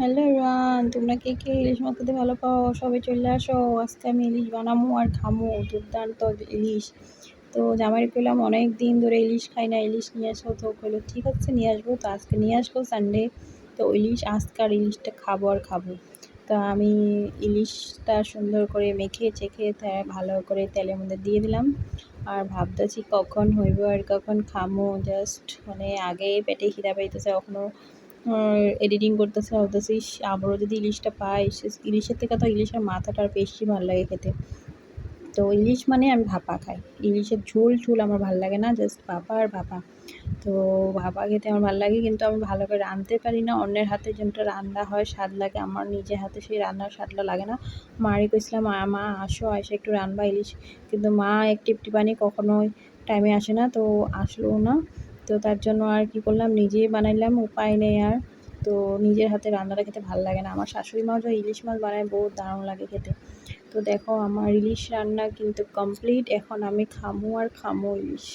Hello everyone, তোমরা কে কে ইলিশ মাছ খেতে ভালো পাও? সবাই চলে আসো। আজকে আমি ইলিশ বানামো আর খামো, দুর্দান্ত ইলিশ। তো জামাইরে কইলাম অনেক দিন ধরে ইলিশ খাই না, ইলিশ নিয়ে আসো। তো কইলো ঠিক আছে নিয়ে আসবো। তো আজকে নিয়ে আসবো সানডে। তো ইলিশ আজকার ইলিশটা খাবো আর খাবো। তো আমি ইলিশটা সুন্দর করে মেখে চেখে ভালো করে তেলের মধ্যে দিয়ে দিলাম। আর ভাবতেছি কখন হইব আর কখন খামো। জাস্ট মানে আগে পেটে খিদা পাইতেছে, এখনও এডিটিং করতেছে, ভাবতেছি আবারও যদি ইলিশটা পাই। ইলিশের থেকে তো ইলিশের মাথাটা আর বেশি ভালো লাগে খেতে। তো ইলিশ মানে আমি ভাপা খাই, ইলিশের ঝোল ঝোল আমার ভালো লাগে না, জাস্ট ভাপা আর ভাপা। তো ভাপা খেতে আমার ভালো লাগে, কিন্তু আমি ভালো করে রাঁধতে পারি না। অন্যের হাতে যেটা রান্না হয় স্বাদ লাগে, আমার নিজের হাতে সেই রান্নার স্বাদটা লাগে না। মারই কইছিলাম মা আসো, এসে একটু রান্না ইলিশ, কিন্তু মা একটি পানি কখনোই টাইমে আসে না, তো আসলো না। তো তার জন্য আর কি করলাম, নিজেই বানাইলাম, উপায় নেই আর। তো নিজের হাতে রান্নাটা খেতে ভালো লাগে না। আমার শাশুড়ি মাও যে ইলিশ মাছ বানায় বহুত দারুণ লাগে খেতে। তো দেখো আমার ইলিশ রান্না কিন্তু কমপ্লিট, এখন আমি খামু আর খামু ইলিশ।